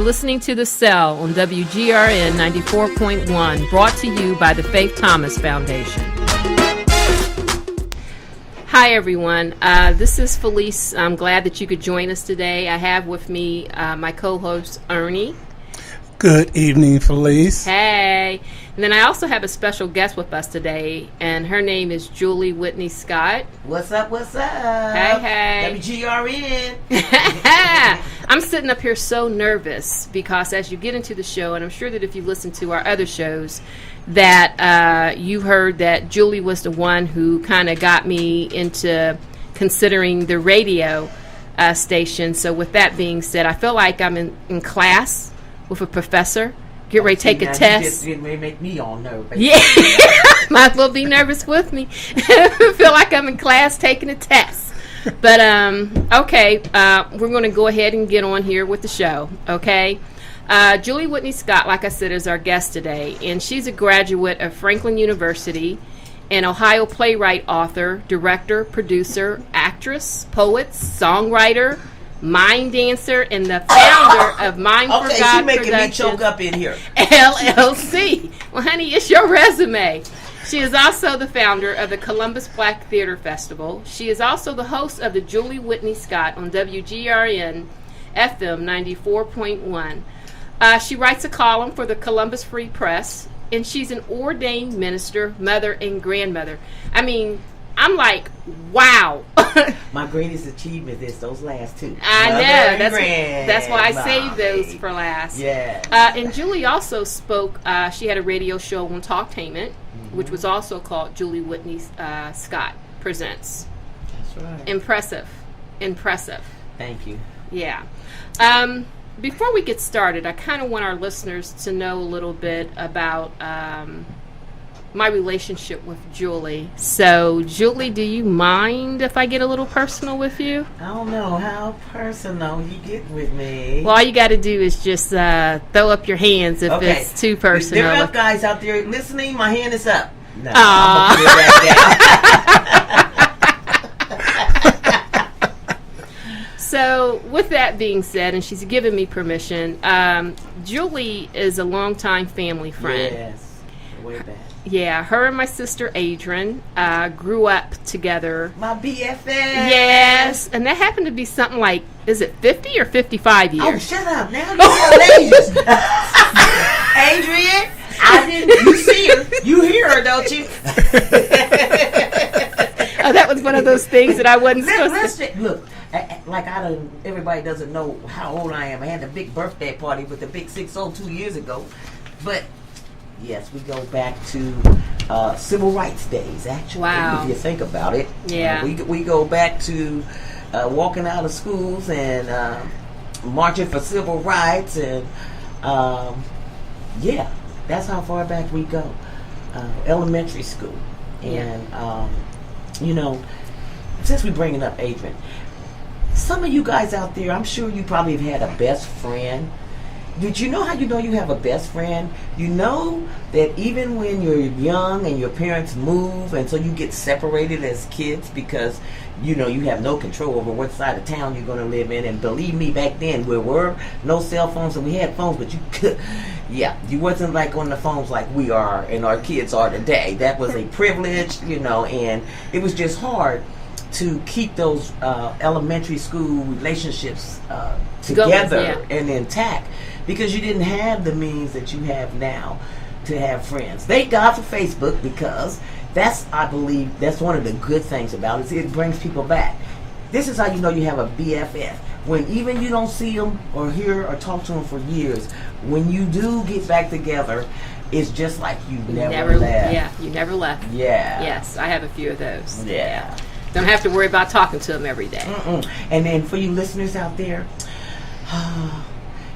listening to The Cell on WGRN 94.1, brought to you by the Faith Thomas Foundation. Hi, everyone. This is Felice. I'm glad that you could join us today. I have with me my co-host, Ernie. Good evening, Felice. Hey. And then I also have a special guest with us today, and her name is Julie Whitney Scott. What's up, what's up? Hey. WGRN. I'm sitting up here so nervous because as you get into the show, and I'm sure that if you listen to our other shows, that you heard that Julie was the one who kind of got me into considering the radio station. So with that being said, I feel like I'm in class with a professor. Get ready to take a test. You just make me all nervous. Yeah. Might as well be nervous with me. Feel like I'm in class taking a test. But, okay, we're going to go ahead and get on here with the show, okay? Julie Whitney Scott, like I said, is our guest today, and she's a graduate of Franklin University, an Ohio playwright, author, director, producer, actress, poet, songwriter, mime dancer, and the founder of Mime for God Okay, she's making me Productions, choke up in here. LLC. Well, honey, it's your resume. She is also the founder of the Columbus Black Theater Festival. She is also the host of the Julie Whitney Scott on WGRN FM 94.1. She writes a column for the Columbus Free Press, and she's an ordained minister, mother, and grandmother. I mean, I'm like, wow. My greatest achievement is those last two. I Mother know. and That's why I grandma, saved those baby. for last. Yeah. And Julie also spoke. She had a radio show on Talktainment, which was also called Julie Whitney Scott Presents. That's right. Impressive. Thank you. Yeah. Before we get started, I kind of want our listeners to know a little bit about my relationship with Julie. So, Julie, do you mind if I get a little personal with you? I don't know how personal you get with me. Well, all you got to do is just throw up your hands if Okay. it's too personal. There are guys out there listening. My hand is up. No, Aw. I'm gonna put it back down. So, with that being said, and she's given me permission, Julie is a longtime family friend. Yes, way back. Yeah, her and my sister Adrian grew up together. My BFF. Yes, and that happened to be something like, is it 50 or 55 years? Oh, shut up now. You ages. Adrian, I didn't. You see her. You hear her, don't you? Oh, that was one of those things that I wasn't supposed to. Look, like everybody doesn't know how old I am. I had a big birthday party with the big 6-0 2 years ago. But, yes, we go back to civil rights days, actually. Wow. If you think about it. Yeah. We go back to walking out of schools and marching for civil rights. And, yeah, that's how far back we go. Elementary school. And, you know, since we're bringing up Adrian, some of you guys out there, I'm sure you probably have had a best friend. Did you know how you know you have a best friend? You know that even when you're young and your parents move and so you get separated as kids because, you know, you have no control over what side of town you're going to live in. And believe me, back then, there were no cell phones and we had phones, but you could, you wasn't like on the phones like we are and our kids are today. That was a privilege, you know, and it was just hard to keep those elementary school relationships together and intact because you didn't have the means that you have now to have friends. Thank God for Facebook because I believe that's one of the good things about it. It brings people back. This is how you know you have a BFF. When even you don't see them or hear or talk to them for years, when you do get back together, it's just like you never left. Yeah, you never left. Yeah. Yes, I have a few of those. Yeah. Don't have to worry about talking to them every day. And then for you listeners out there,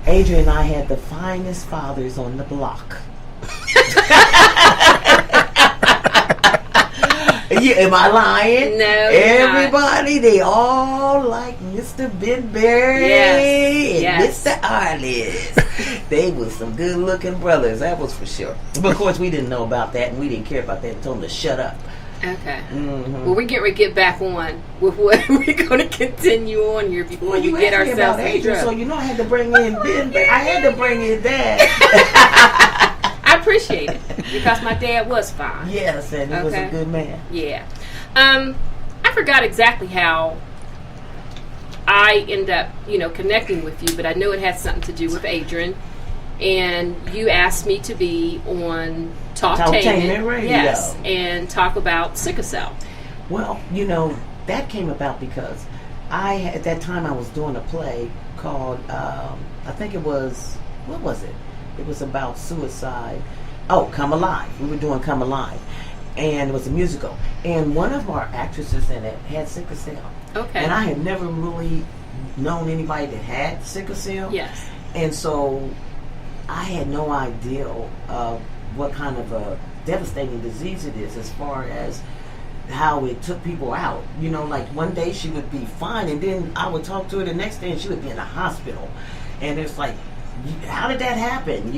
Adrian and I had the finest fathers on the block. Yeah, am I lying? No. Everybody, they all like Mr. Benberry and Mr. Arliss. They was some good-looking brothers, that was for sure. But of course, we didn't know about that, and we didn't care about that and told them to shut up. Okay. Mm-hmm. Well, we're getting ready to get back on with what we're going to continue on here before Well, you we get asked me ourselves about in Adrian, so trouble. you know I had to bring in Ben. I had to bring in Dad. I appreciate it because my dad was fine. Yes, and he was a good man. Yeah. I forgot exactly how I end up, connecting with you, but I know it had something to do with Adrian. And you asked me to be on Talktainment Radio. Yes, and talk about sickle cell. Well, that came about because at that time I was doing a play called, I think it was, what was it? It was about suicide. Oh, Come Alive. We were doing Come Alive. And it was a musical. And one of our actresses in it had sickle cell. Okay. And I had never really known anybody that had sickle cell. Yes. And so I had no idea what kind of a devastating disease it is as far as how it took people out. Like one day she would be fine, and then I would talk to her the next day and she would be in the hospital. And it's like, how did that happen?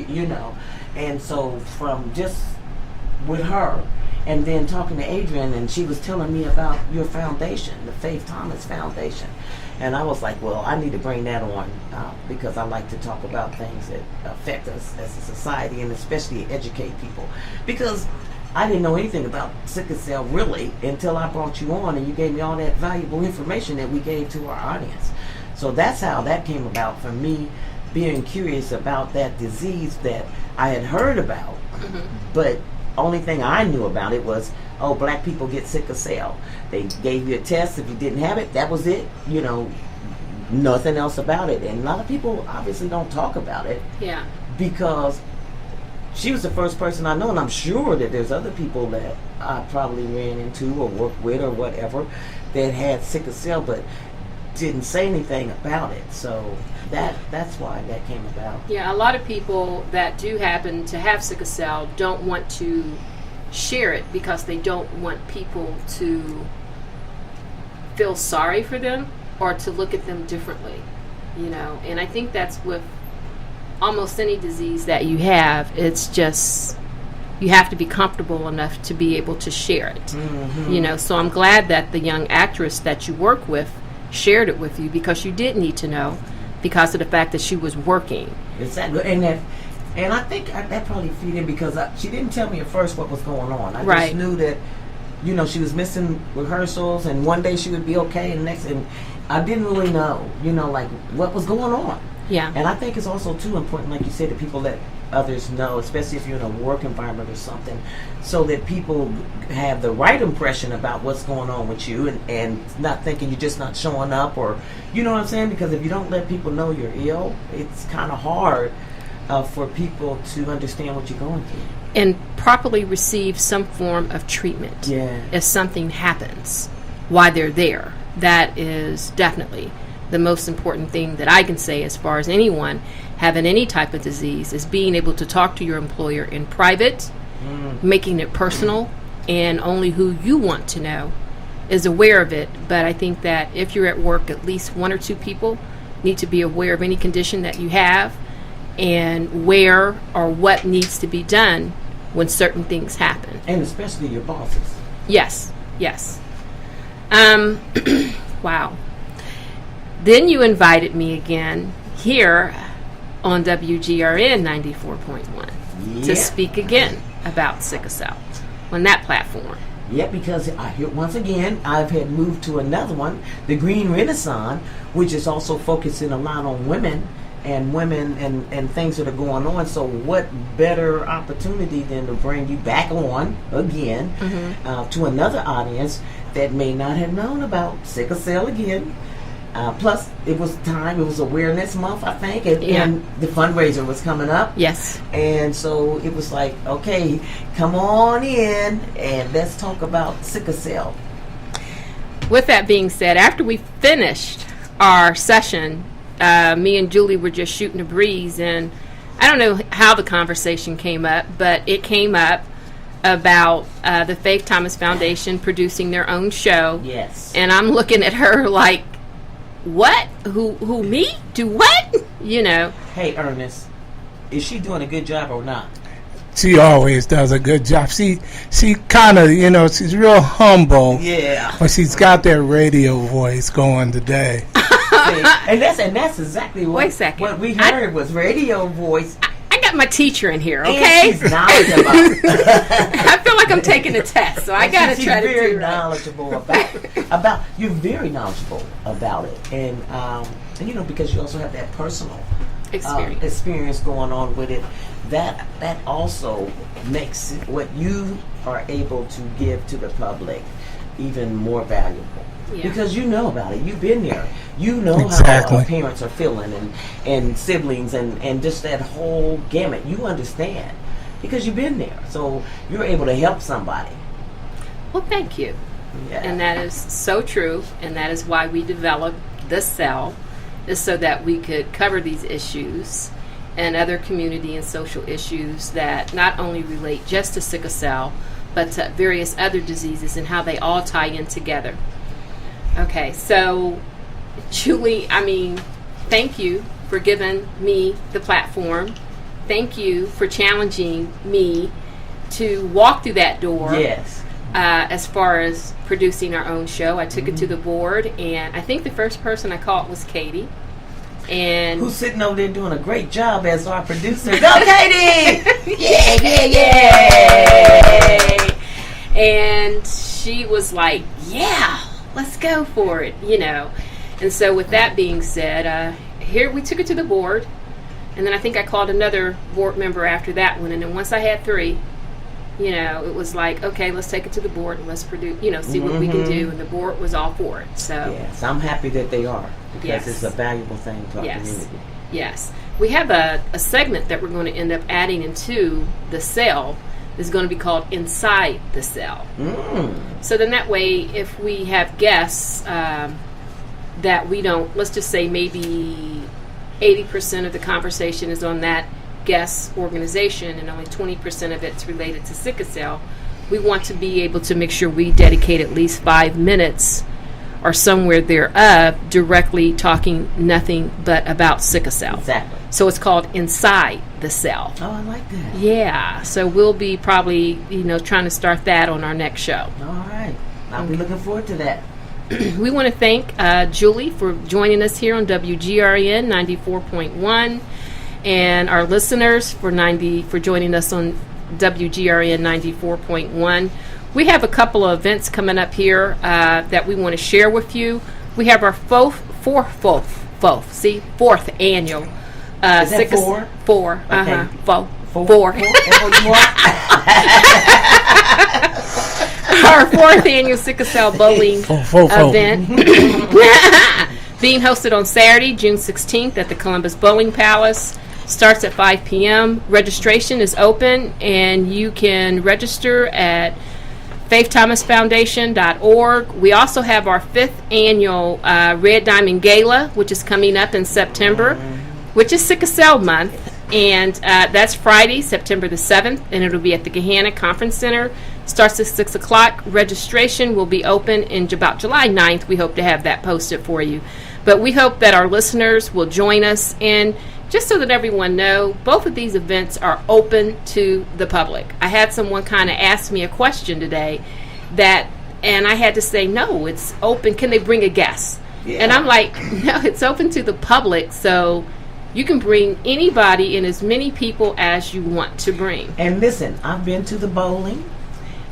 And so from just with her, and then talking to Adrian, and she was telling me about your foundation, the Faith Thomas Foundation. And I was like, well, I need to bring that on because I like to talk about things that affect us as a society, and especially educate people. Because I didn't know anything about sickle cell really until I brought you on and you gave me all that valuable information that we gave to our audience. So that's how that came about, for me being curious about that disease that I had heard about. Mm-hmm. But only thing I knew about it was, black people get sickle cell. They gave you a test. If you didn't have it, that was it. Nothing else about it. And a lot of people obviously don't talk about it. Yeah. Because she was the first person I know, and I'm sure that there's other people that I probably ran into or worked with or whatever that had sickle cell, but didn't say anything about it. So that's why that came about. Yeah, a lot of people that do happen to have sickle cell don't want to share it because they don't want people to feel sorry for them or to look at them differently, and I think that's with almost any disease that you have. It's just you have to be comfortable enough to be able to share it. Mm-hmm. So I'm glad that the young actress that you work with shared it with you, because you did need to know because of the fact that she was working. Exactly. And I think that probably feed in because she didn't tell me at first what was going on. I just knew that, she was missing rehearsals, and one day she would be okay, and I didn't really know, like what was going on. Yeah. And I think it's also too important, like you said, that people let others know, especially if you're in a work environment or something, so that people have the right impression about what's going on with you, and not thinking you're just not showing up, or you know what I'm saying? Because if you don't let people know you're ill, it's kind of hard for people to understand what you're going through. And properly receive some form of treatment. Yeah. If something happens while they're there. That is definitely the most important thing that I can say as far as anyone having any type of disease, is being able to talk to your employer in private, making it personal, and only who you want to know is aware of it. But I think that if you're at work, at least one or two people need to be aware of any condition that you have and where or what needs to be done when certain things happen. And especially your bosses. Yes. Wow. Then you invited me again here on WGRN 94.1 to speak again about sickle cell on that platform. Yeah, because once again, I've had moved to another one, the Green Renaissance, which is also focusing a lot on women and things that are going on. So what better opportunity than to bring you back on again to another audience that may not have known about sickle cell again. Plus, it was Awareness Month, I think, and the fundraiser was coming up. Yes. And so it was like, okay, come on in and let's talk about sickle cell. With that being said, after we finished our session, me and Julie were just shooting a breeze, and I don't know how the conversation came up, but it came up about the Faith Thomas Foundation producing their own show. Yes. And I'm looking at her like, what? Who me? Do what? Hey, Ernest, is she doing a good job or not? She always does a good job. She kind of, she's real humble. Yeah. But she's got that radio voice going today. and that's exactly Wait a second. what we heard was radio voice. I got my teacher in here, okay? And she's knowledgeable. I feel like I'm taking a test, so I got to try to do very right. knowledgeable about you're very knowledgeable about it, and because you also have that personal experience going on with it. That also makes what you are able to give to the public even more valuable. Yeah. Because you know about it. You've been there. You know exactly how parents are feeling and siblings and just that whole gamut. You understand because you've been there. So you're able to help somebody. Well, thank you. Yeah. And that is so true. And that is why we developed this cell, is so that we could cover these issues and other community and social issues that not only relate just to sickle cell, but to various other diseases and how they all tie in together. Okay, so Julie, thank you for giving me the platform. Thank you for challenging me to walk through that door. Yes. As far as producing our own show, I took it to the board, and I think the first person I called was Katie. And who's sitting over there doing a great job as our producer. Go, Katie! Yeah! And she was like, yeah, let's go for it, And so with that being said, here we took it to the board, and then I think I called another board member after that one, and then once I had 3, it was like, okay, let's take it to the board and let's produce, see what we can do, and the board was all for it. So yes, I'm happy that they are, because it's a valuable thing to our community. Yes. We have a segment that we're going to end up adding into the cell. Is going to be called Inside the Cell. So then that way, if we have guests that we don't, let's just say maybe 80% of the conversation is on that guest organization and only 20% of it's related to sickle cell, we want to be able to make sure we dedicate at least 5 minutes or somewhere thereof directly talking nothing but about sickle cell. Exactly. So it's called Inside the Cell. Oh, I like that. Yeah. So we'll be probably, trying to start that on our next show. All right. I'll be looking forward to that. We want to thank Julie for joining us here on WGRN 94.1, and our listeners for joining us on WGRN 94.1. We have a couple of events coming up here that we want to share with you. We have our fourth annual. Is that 4? 4. Okay. 4. Our 4th annual sickle cell bowling event being hosted on Saturday, June 16th at the Columbus Bowling Palace. Starts at 5 p.m. Registration is open, and you can register at faiththomasfoundation.org. We also have our 5th annual Red Diamond Gala, which is coming up in September, which is Sickle Cell Month. And that's Friday, September the 7th, and it'll be at the Gahanna Conference Center. Starts at 6 o'clock. Registration will be open in about July 9th. We hope to have that posted for you. But we hope that our listeners will join us. And just so that everyone know, both of these events are open to the public. I had someone kind of ask me a question today and I had to say, no, it's open. Can they bring a guest? Yeah. And I'm like, no, it's open to the public. So you can bring anybody and as many people as you want to bring. And listen, I've been to the bowling.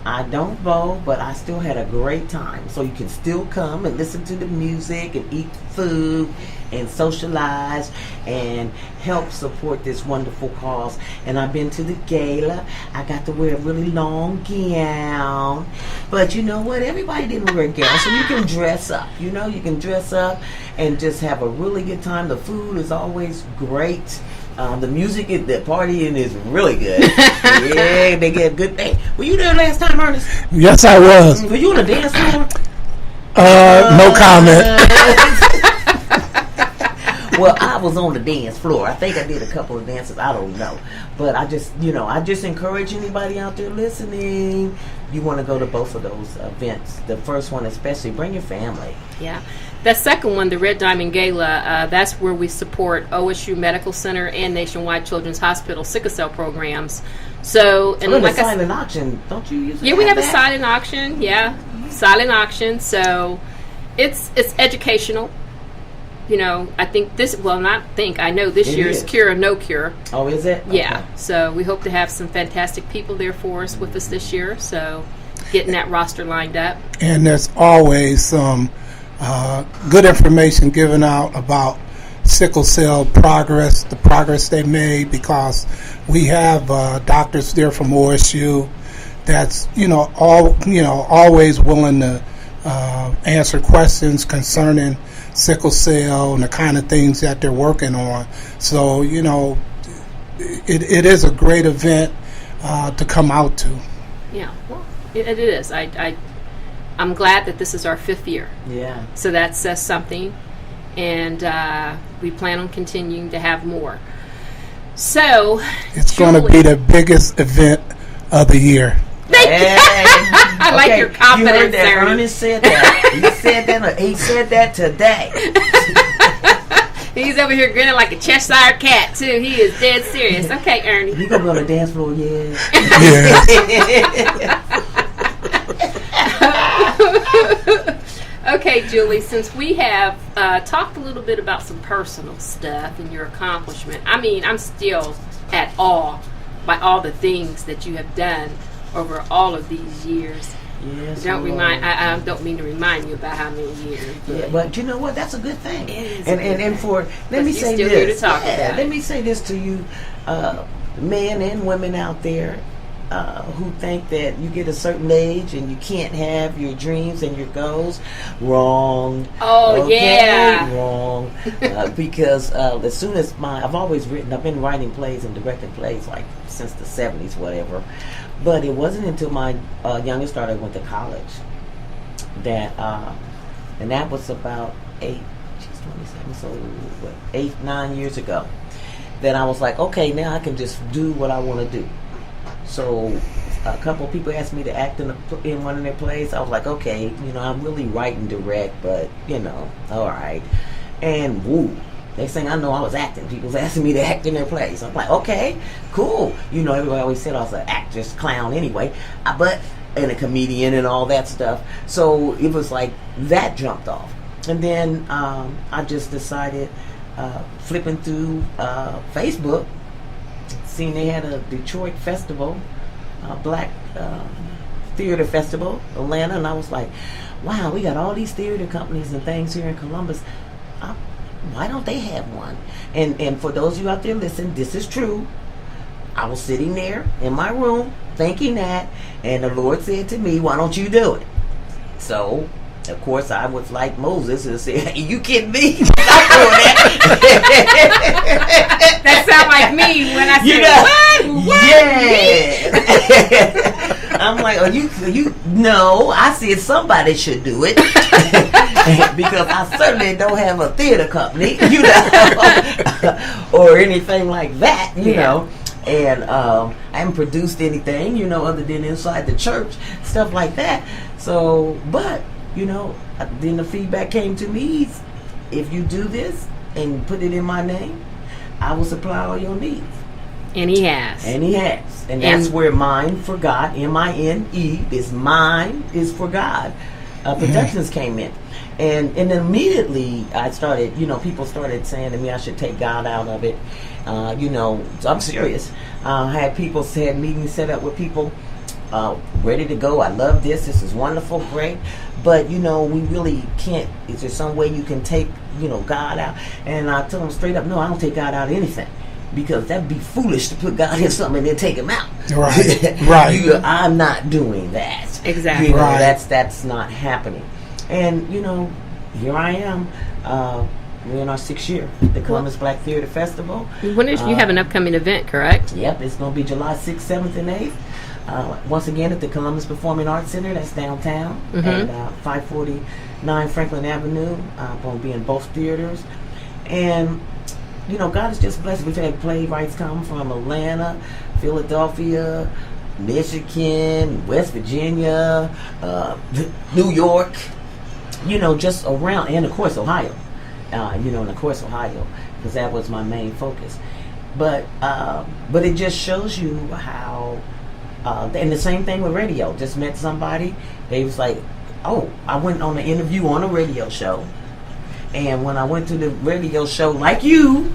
I don't bowl, but I still had a great time. So you can still come and listen to the music and eat food and socialize and help support this wonderful cause. And I've been to the gala. I got to wear a really long gown. But you know what? Everybody didn't wear a gown, so you can dress up. You can dress up and just have a really good time. The food is always great. The music, the partying is really good. Yeah, they get good thing. Were you there last time, Ernest? Yes, I was. Were you on the dance floor? No comment. Well, I was on the dance floor. I think I did a couple of dances. I don't know. But I just encourage anybody out there listening. You want to go to both of those events. The first one especially, bring your family. Yeah. That second one, the Red Diamond Gala, that's where we support OSU Medical Center and Nationwide Children's Hospital sickle cell programs So, and like like a silent auction, don't you usually? Yeah, we have a that? silent auction. Yeah, silent auction. So, it's educational. You know, I think this. Well, not think. I know this year is Cure or No Cure. Oh, is it? Yeah. Okay. So we hope to have some fantastic people there for us with us this year. So, getting that roster lined up. And there's always some good information given out about sickle cell progress, the progress they made, because we have doctors there from OSU that's always willing to answer questions concerning sickle cell and the kind of things that they're working on. So it is a great event to come out to. Yeah, well, it is. I'm glad that this is our 5th year. Yeah. So that says something, and we plan on continuing to have more. So it's going to be the biggest event of the year. Hey. I like your confidence. You heard that? Ernest said that. He said that today. He's over here grinning like a Cheshire cat too. He is dead serious. Okay, Ernie. You gonna be on the dance floor, yeah? Okay, Julie, since we have talked a little bit about some personal stuff and your accomplishment, I mean, I'm still at awe by all the things that you have done over all of these years. Yes, I don't mean to remind you about how many years. But you know what? That's a good thing. It is And for let me say still this. Here to talk about let me say this to you, men and women out there who think that you get a certain age and you can't have your dreams and your goals. Wrong. Oh, okay? yeah. Wrong. Because as soon as I've always written. I've been writing plays and directing plays like since the 70s, whatever. But it wasn't until my youngest daughter went to college that, and that was about 9 years ago, that I was like, okay, now I can just do what I want to do. So a couple of people asked me to act in one of their plays. I was like, okay, I'm really write and direct, but, all right. And woo. Next thing I know, I was acting. People was asking me to act in their plays. I'm like, okay, cool. Everybody always said I was an actress, clown anyway, and a comedian and all that stuff. So it was like that jumped off. And then I just decided, flipping through Facebook, seeing they had a Detroit festival, Black Theater Festival, Atlanta, and I was like, wow, we got all these theater companies and things here in Columbus. Why don't they have one? And for those of you out there listening, this is true. I was sitting there in my room thinking that, and the Lord said to me, why don't you do it? So, of course, I was like Moses and said, hey, you kidding me? Not doing that. That sound like me when I said, what? Yeah. I'm like, no, I said somebody should do it. Because I certainly don't have a theater company, or anything like that, you know. And I haven't produced anything, other than inside the church, stuff like that. So, but, then the feedback came to me, if you do this and put it in my name, I will supply all your needs. And he has. And that's where Mine for God, M-I-N-E, is Mine is for God. Productions came in. And immediately I started, people started saying to me I should take God out of it. So I'm serious. Had meetings set up with people ready to go. I love this. This is wonderful, great. But, we really can't. Is there some way you can take, God out? And I told them straight up, no, I don't take God out of anything. Because that'd be foolish to put God in something and then take him out. Right, right. I'm not doing that. Exactly. Right. That's not happening. And, here I am. We're in our 6th year, the Columbus Black Theater Festival. When is you have an upcoming event, correct? Yep, it's going to be July 6th, 7th, and 8th. Once again at the Columbus Performing Arts Center, that's downtown, at 549 Franklin Avenue. Going to be in both theaters. And, God has just blessed. We've had playwrights come from Atlanta, Philadelphia, Michigan, West Virginia, New York, just around, and of course Ohio, and of course Ohio, because that was my main focus. but it just shows you how. And the same thing with radio. Just met somebody. They was like, "Oh, I went on an interview on a radio show." And when I went to the radio show, like you,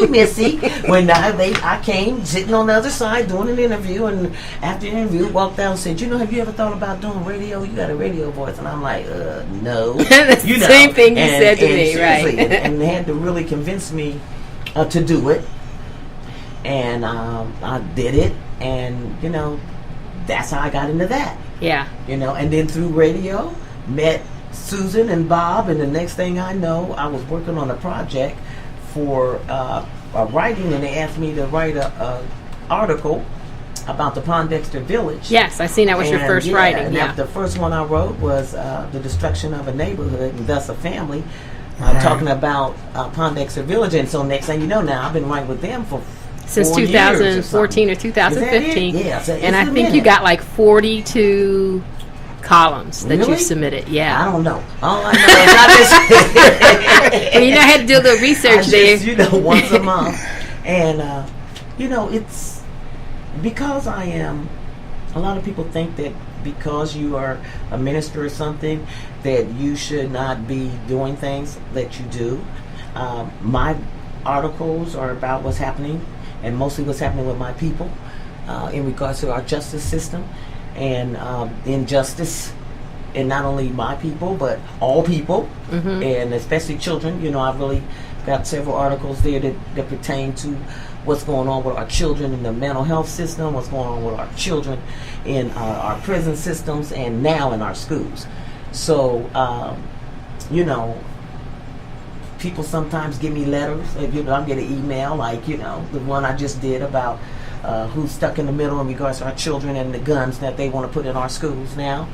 Missy, when I came sitting on the other side doing an interview, and after the interview, walked out and said, "Have you ever thought about doing radio? You got a radio voice." And I'm like, "No." That's the same thing you said to me, right? And they had to really convince me to do it, and I did it, and that's how I got into that. Yeah. And then through radio, met Susan and Bob, and the next thing I know, I was working on a project for writing, and they asked me to write a article about the Pondexter Village. Yes, I seen that was your first writing. And Yeah. the first one I wrote was the destruction of a neighborhood and thus a family, talking about Pondexter Village. And so next thing you know, now I've been writing with them for Since 4 years 2014 or 2015. Yeah, so and I think you got like 42 columns that you submitted. Yeah. I don't know. All I know is I Well, I had to do a little research there. Once a month. And, it's because I am, a lot of people think that because you are a minister or something, that you should not be doing things that you do. My articles are about what's happening, and mostly what's happening with my people in regards to our justice system and injustice, and not only my people but all people, and especially children. I've really got several articles there that pertain to what's going on with our children in the mental health system, what's going on with our children in our prison systems, and now in our schools. So people sometimes give me letters. I get an email like, the one I just did about who's stuck in the middle in regards to our children and the guns that they want to put in our schools now.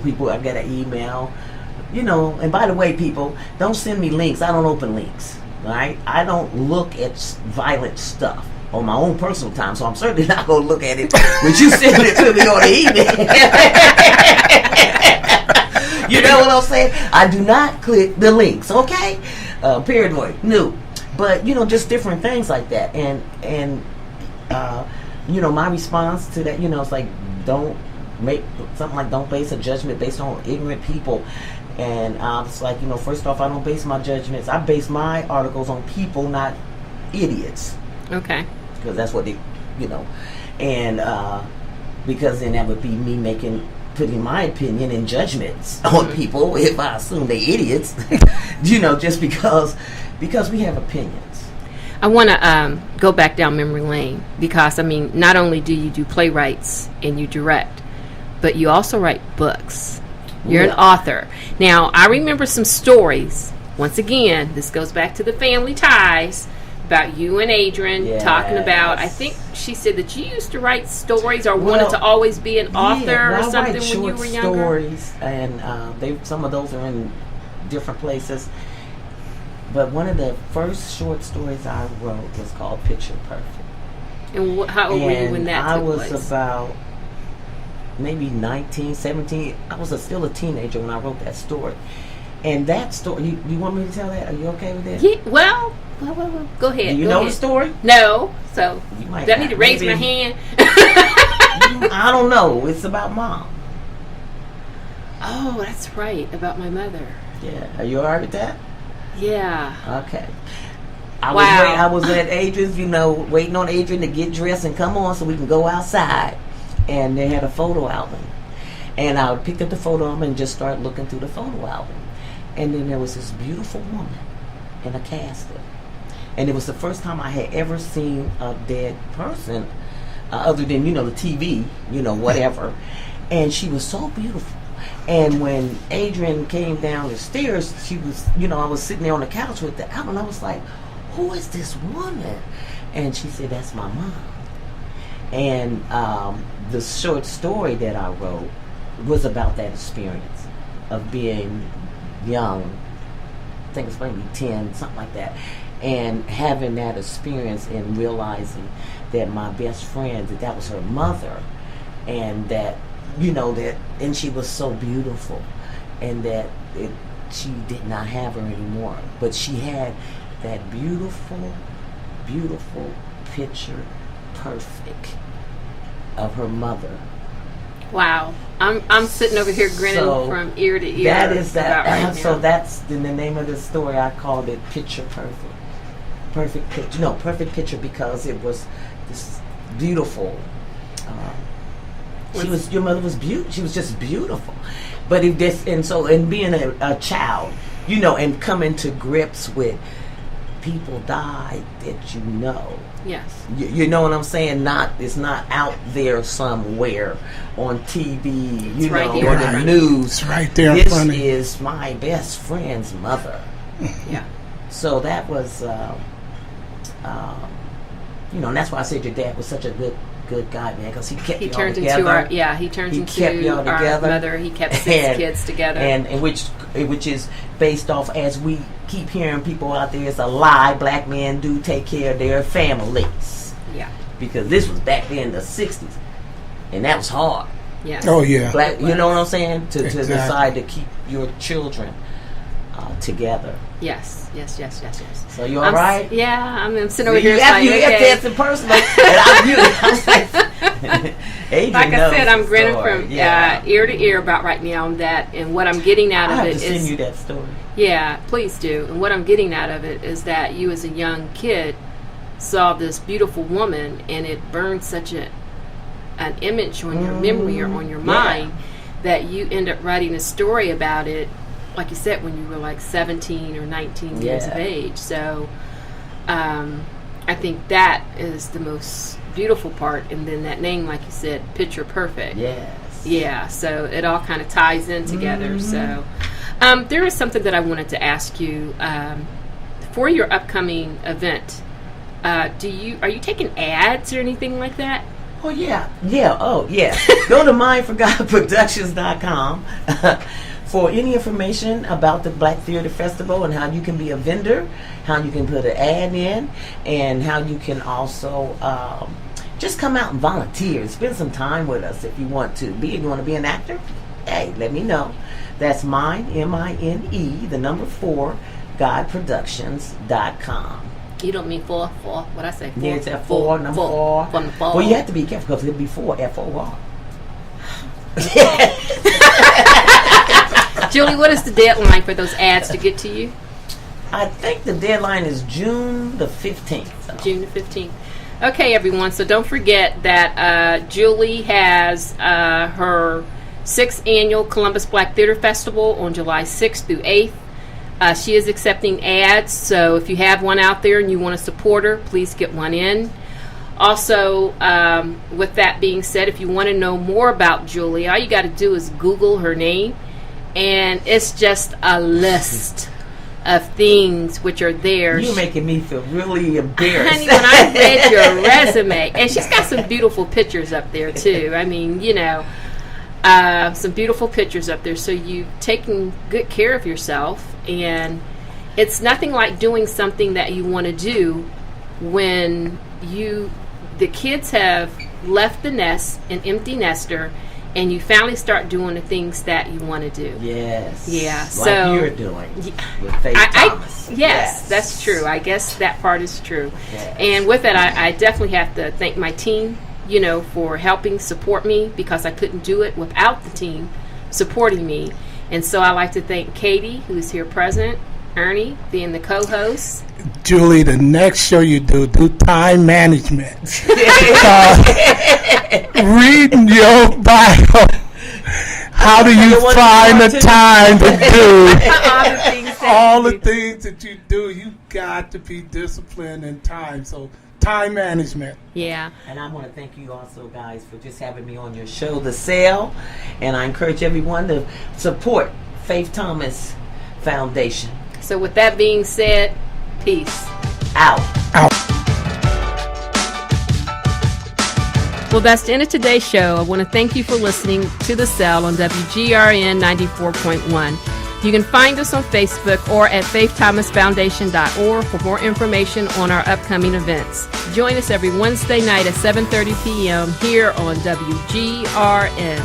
People, I get an email. And by the way, people, don't send me links. I don't open links. Right? I don't look at violent stuff on my own personal time, so I'm certainly not going to look at it when you send it to me on the email. You know what I'm saying? I do not click the links, okay? Paranoid, no. But, just different things like that. And my response to that, it's like, don't base a judgment based on ignorant people. And it's like, first off, I don't base my judgments. I base my articles on people, not idiots. Okay. Because that's what they, and because then that would be me putting my opinion and judgments on people if I assume they're idiots, just because we have opinions. I want to go back down memory lane because, not only do you do playwrights and you direct, but you also write books. You're an author. Now, I remember some stories. Once again, this goes back to the family ties about you and Adrian talking about, I think she said that you used to write stories or wanted to always be an author or something when you were younger. Stories, and some of those are in different places. But one of the first short stories I wrote was called Picture Perfect. And how old were you when that took place? I was about maybe 19, 17. I was still a teenager when I wrote that story. And that story, you want me to tell that? Are you okay with that? Yeah, well, go ahead. Do you know the story? No. So, do I need to raise my hand? I don't know. It's about Mom. Oh, that's right. About my mother. Yeah. Are you all right with that? Yeah. Okay. I was at Adrian's, waiting on Adrian to get dressed and come on so we can go outside. And they had a photo album. And I picked up the photo album and just started looking through the photo album. And then there was this beautiful woman in a casket. And it was the first time I had ever seen a dead person, other than, the TV, whatever. And she was so beautiful. And when Adrian came down the stairs, she was, I was sitting there on the couch with the album. I was like, who is this woman? And she said, that's my mom. And the short story that I wrote was about that experience of being young. I think it's maybe 10, something like that. And having that experience and realizing that my best friend, that was her mother. And that, and she was so beautiful. And that she did not have her anymore. But she had that beautiful, beautiful picture perfect of her mother. Wow. I'm sitting over here grinning from ear to ear. That is that. Right so now. that's in the name of the story. I called it Picture Perfect. Perfect picture. No, perfect picture because it was this beautiful. Your mother was beautiful. She was just beautiful. But if this and being a child, you know, and coming to grips with people died that you know. Yes. You know what I'm saying? It's not out there somewhere on TV, It's right here. or the news. It's right there in This front of you. is my best friend's mother. Yeah. So that was, and that's why I said your dad was such a good guy, man, because he kept y'all turned together. he turned He into kept y'all our together. mother. He kept 6 kids together. And which is based off, as we keep hearing people out there, it's a lie. Black men do take care of their families. Yeah. Because this was back then in the 60s. And that was hard. Yes. Oh, yeah. You know what I'm saying? To Exactly. decide to keep your children together. Yes. So you all right? Yeah, I'm sitting over See, here. you have to answer personally. Adrian Like I knows said, I'm the grinning story. from Yeah. ear to ear about right now on that, and what I'm getting out I of have it to send is you that story. yeah, please do. And what I'm getting out of it is that you, as a young kid, saw this beautiful woman, and it burned such an image on your memory or on your mind that you end up writing a story about it, like you said, when you were like 17 or 19 years of age. So I think that is the most beautiful part. And then that name, like you said, Picture Perfect. Yes. Yeah, so it all kind of ties in together. So there is something that I wanted to ask you. For your upcoming event, are you taking ads or anything like that? Oh, yeah. Go to mindforgodproductions.com for any information about the Black Theater Festival and how you can be a vendor, how you can put an ad in, and how you can also just come out and volunteer and spend some time with us if you want to be. If you want to be an actor, hey, let me know. That's mine, MINE, the number 4, godproductions.com. You don't mean four. What I say? Yeah, it's F4, number 4. From the fall. Well, you have to be careful because it'll be 4, F-O-R. Julie, what is the deadline for those ads to get to you? I think the deadline is June the 15th. So. June the 15th. Okay, everyone. So don't forget that Julie has her 6th annual Columbus Black Theater Festival on July 6th through 8th. She is accepting ads, so if you have one out there and you want to support her, please get one in. Also, with that being said, if you want to know more about Julie, all you got to do is Google her name, and it's just a list of things which are there. You're making me feel really embarrassed. Honey, when I read your resume, and she's got some beautiful pictures up there, too. I mean, some beautiful pictures up there. So you've taken good care of yourself, and it's nothing like doing something that you want to do when the kids have left the nest, an empty nester, and you finally start doing the things that you want to do. Yes. Yeah. Like so you're doing with Faith Thomas. Yes, that's true. I guess that part is true. Yes. And with that, I definitely have to thank my team, for helping support me, because I couldn't do it without the team supporting me. And so I like to thank Katie, who's here present, Ernie, being the co-host. Julie, the next show you do time management. Reading your bio. How do you find the time to do all the things that you do? You got to be disciplined in time. So time management. Yeah. And I want to thank you also, guys, for just having me on your show, The Sale. And I encourage everyone to support Faith Thomas Foundation. So with that being said, peace. Out. Well, that's the end of today's show. I want to thank you for listening to The Cell on WGRN 94.1. You can find us on Facebook or at faiththomasfoundation.org for more information on our upcoming events. Join us every Wednesday night at 7:30 p.m. here on WGRN.